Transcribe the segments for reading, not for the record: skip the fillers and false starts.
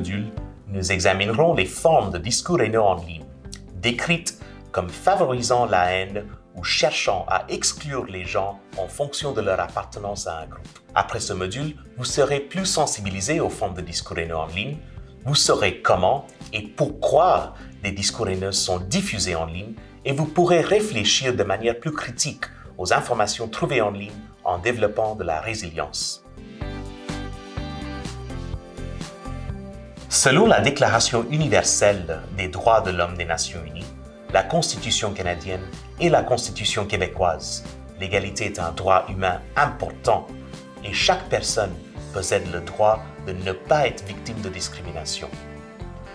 module, nous examinerons les formes de discours haineux en ligne, décrites comme favorisant la haine ou cherchant à exclure les gens en fonction de leur appartenance à un groupe. Après ce module, vous serez plus sensibilisé aux formes de discours haineux en ligne, vous saurez comment et pourquoi des discours haineux sont diffusés en ligne et vous pourrez réfléchir de manière plus critique aux informations trouvées en ligne en développant de la résilience. Selon la Déclaration universelle des droits de l'homme des Nations unies, la Constitution canadienne et la Constitution québécoise, l'égalité est un droit humain important et chaque personne possède le droit de ne pas être victime de discrimination.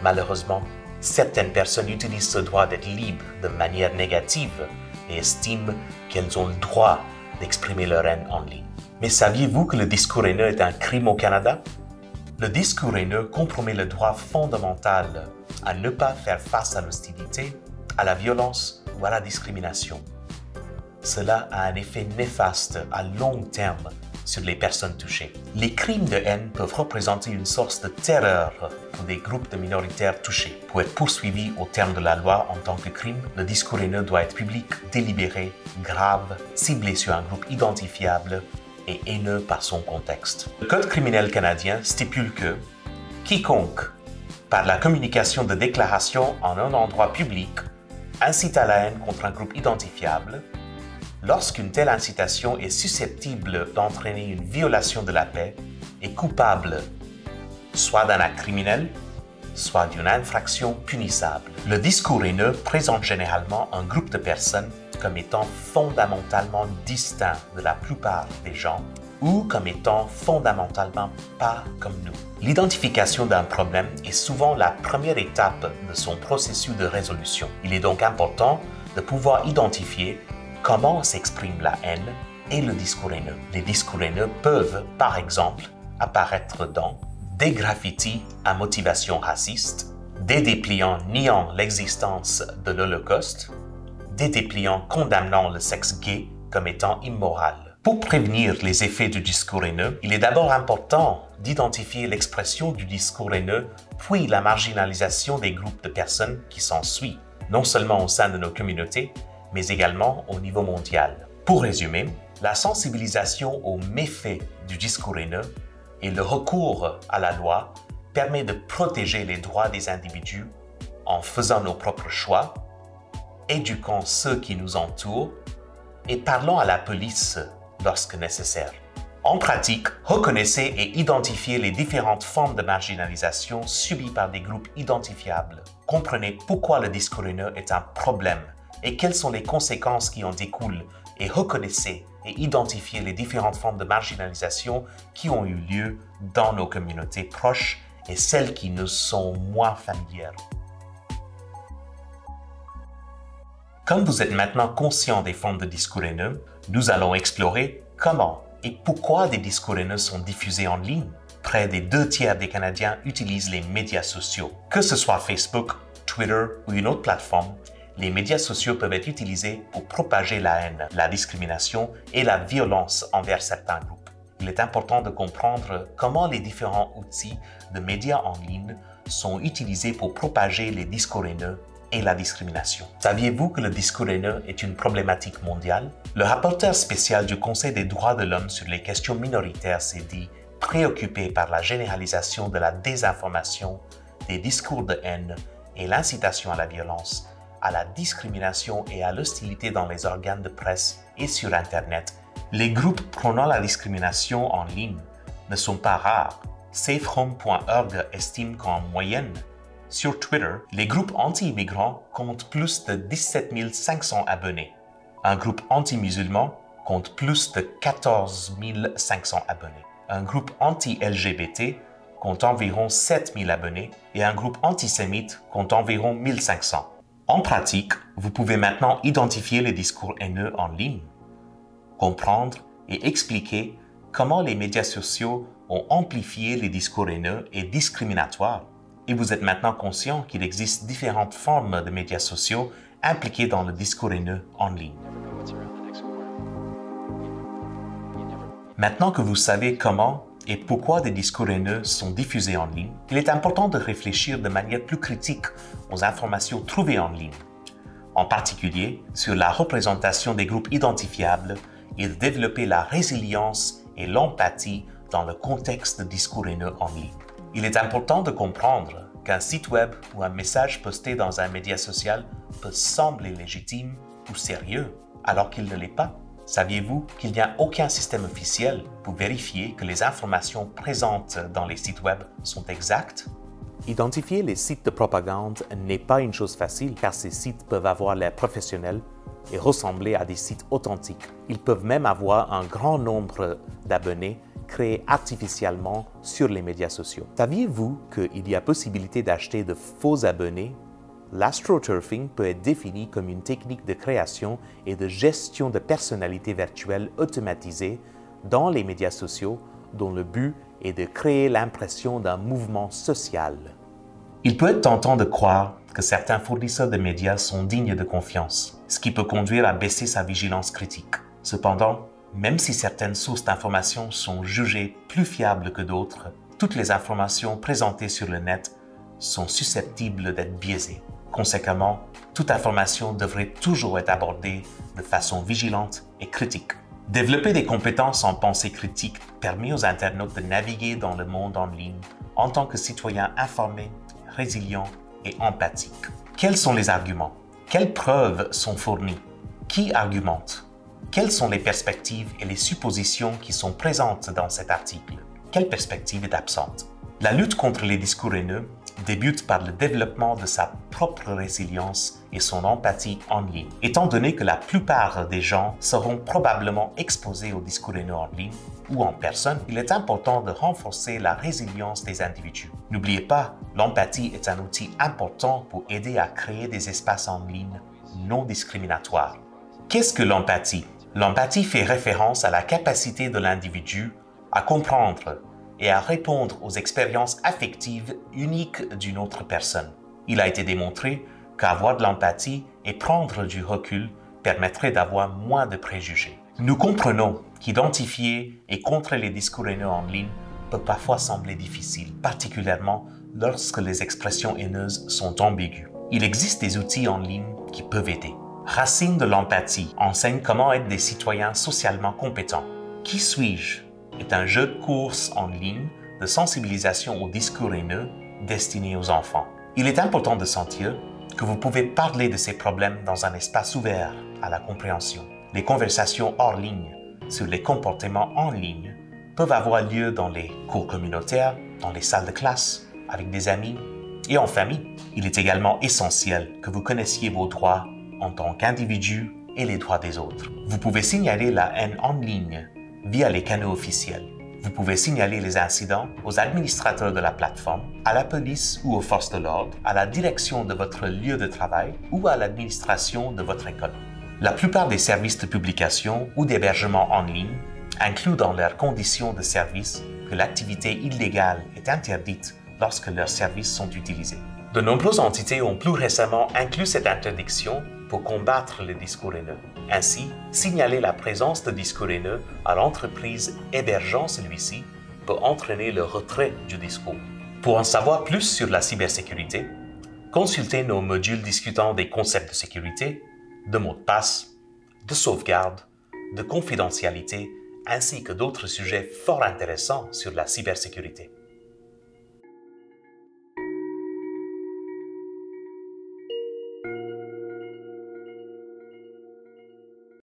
Malheureusement, certaines personnes utilisent ce droit d'être libre de manière négative et estiment qu'elles ont le droit d'exprimer leur haine en ligne. Mais saviez-vous que le discours haineux est un crime au Canada? Le discours haineux compromet le droit fondamental à ne pas faire face à l'hostilité, à la violence ou à la discrimination. Cela a un effet néfaste à long terme sur les personnes touchées. Les crimes de haine peuvent représenter une source de terreur pour des groupes de minoritaires touchés. Pour être poursuivi au terme de la loi en tant que crime, le discours haineux doit être public, délibéré, grave, ciblé sur un groupe identifiable et haineux par son contexte. Le Code criminel canadien stipule que quiconque, par la communication de déclarations en un endroit public, incite à la haine contre un groupe identifiable, lorsqu'une telle incitation est susceptible d'entraîner une violation de la paix, est coupable soit d'un acte criminel, soit d'une infraction punissable. Le discours haineux présente généralement un groupe de personnes comme étant fondamentalement distinct de la plupart des gens ou comme étant fondamentalement pas comme nous. L'identification d'un problème est souvent la première étape de son processus de résolution. Il est donc important de pouvoir identifier comment s'exprime la haine et le discours haineux. Les discours haineux peuvent, par exemple, apparaître dans des graffitis à motivation raciste, des dépliants niant l'existence de l'Holocauste, des dépliants condamnant le sexe gay comme étant immoral. Pour prévenir les effets du discours haineux, il est d'abord important d'identifier l'expression du discours haineux, puis la marginalisation des groupes de personnes qui s'ensuit, non seulement au sein de nos communautés, mais également au niveau mondial. Pour résumer, la sensibilisation aux méfaits du discours haineux et le recours à la loi permet de protéger les droits des individus en faisant nos propres choix, éduquant ceux qui nous entourent et parlant à la police lorsque nécessaire. En pratique, reconnaissez et identifiez les différentes formes de marginalisation subies par des groupes identifiables. Comprenez pourquoi le discours haineux est un problème et quelles sont les conséquences qui en découlent et reconnaissez et identifiez les différentes formes de marginalisation qui ont eu lieu dans nos communautés proches et celles qui nous sont moins familières. Comme vous êtes maintenant conscient des formes de discours haineux, nous allons explorer comment et pourquoi des discours haineux sont diffusés en ligne. Près des 2/3 des Canadiens utilisent les médias sociaux. Que ce soit Facebook, Twitter ou une autre plateforme, les médias sociaux peuvent être utilisés pour propager la haine, la discrimination et la violence envers certains groupes. Il est important de comprendre comment les différents outils de médias en ligne sont utilisés pour propager les discours haineux et la discrimination. Saviez-vous que le discours haineux est une problématique mondiale? Le rapporteur spécial du Conseil des droits de l'homme sur les questions minoritaires s'est dit préoccupé par la généralisation de la désinformation, des discours de haine et l'incitation à la violence, à la discrimination et à l'hostilité dans les organes de presse et sur Internet. Les groupes prônant la discrimination en ligne ne sont pas rares. SafeHome.org estime qu'en moyenne, sur Twitter, les groupes anti-immigrants comptent plus de 17 500 abonnés. Un groupe anti-musulman compte plus de 14 500 abonnés. Un groupe anti-LGBT compte environ 7 000 abonnés et un groupe antisémite compte environ 1500. En pratique, vous pouvez maintenant identifier les discours haineux en ligne, comprendre et expliquer comment les médias sociaux ont amplifié les discours haineux et discriminatoires. Et vous êtes maintenant conscient qu'il existe différentes formes de médias sociaux impliqués dans le discours haineux en ligne. Maintenant que vous savez comment et pourquoi des discours haineux sont diffusés en ligne, il est important de réfléchir de manière plus critique aux informations trouvées en ligne, en particulier sur la représentation des groupes identifiables et de développer la résilience et l'empathie dans le contexte de discours haineux en ligne. Il est important de comprendre qu'un site web ou un message posté dans un média social peut sembler légitime ou sérieux alors qu'il ne l'est pas. Saviez-vous qu'il n'y a aucun système officiel pour vérifier que les informations présentes dans les sites web sont exactes? Identifier les sites de propagande n'est pas une chose facile car ces sites peuvent avoir l'air professionnels et ressembler à des sites authentiques. Ils peuvent même avoir un grand nombre d'abonnés créés artificiellement sur les médias sociaux. Saviez-vous qu'il y a possibilité d'acheter de faux abonnés? L'astroturfing peut être défini comme une technique de création et de gestion de personnalités virtuelles automatisées dans les médias sociaux dont le but est de créer l'impression d'un mouvement social. Il peut être tentant de croire que certains fournisseurs de médias sont dignes de confiance, ce qui peut conduire à baisser sa vigilance critique. Cependant, même si certaines sources d'informations sont jugées plus fiables que d'autres, toutes les informations présentées sur le net sont susceptibles d'être biaisées. Conséquemment, toute information devrait toujours être abordée de façon vigilante et critique. Développer des compétences en pensée critique permet aux internautes de naviguer dans le monde en ligne en tant que citoyens informés, résilients et empathiques. Quels sont les arguments? Quelles preuves sont fournies? Qui argumente? Quelles sont les perspectives et les suppositions qui sont présentes dans cet article? Quelle perspective est absente? La lutte contre les discours haineux débute par le développement de sa propre résilience et son empathie en ligne. Étant donné que la plupart des gens seront probablement exposés aux discours haineux en ligne ou en personne, il est important de renforcer la résilience des individus. N'oubliez pas, l'empathie est un outil important pour aider à créer des espaces en ligne non discriminatoires. Qu'est-ce que l'empathie? L'empathie fait référence à la capacité de l'individu à comprendre et à répondre aux expériences affectives uniques d'une autre personne. Il a été démontré qu'avoir de l'empathie et prendre du recul permettrait d'avoir moins de préjugés. Nous comprenons qu'identifier et contrer les discours haineux en ligne peut parfois sembler difficile, particulièrement lorsque les expressions haineuses sont ambiguës. Il existe des outils en ligne qui peuvent aider. Racine de l'empathie enseigne comment être des citoyens socialement compétents. Qui suis-je? Est un jeu de course en ligne de sensibilisation aux discours haineux destiné aux enfants. Il est important de sentir que vous pouvez parler de ces problèmes dans un espace ouvert à la compréhension. Les conversations hors ligne sur les comportements en ligne peuvent avoir lieu dans les cours communautaires, dans les salles de classe, avec des amis et en famille. Il est également essentiel que vous connaissiez vos droits en tant qu'individu et les droits des autres. Vous pouvez signaler la haine en ligne via les canaux officiels. Vous pouvez signaler les incidents aux administrateurs de la plateforme, à la police ou aux forces de l'ordre, à la direction de votre lieu de travail ou à l'administration de votre école. La plupart des services de publication ou d'hébergement en ligne incluent dans leurs conditions de service que l'activité illégale est interdite lorsque leurs services sont utilisés. De nombreuses entités ont plus récemment inclus cette interdiction pour combattre les discours haineux. Ainsi, signaler la présence de discours haineux à l'entreprise hébergeant celui-ci peut entraîner le retrait du discours. Pour en savoir plus sur la cybersécurité, consultez nos modules discutant des concepts de sécurité, de mots de passe, de sauvegarde, de confidentialité, ainsi que d'autres sujets fort intéressants sur la cybersécurité.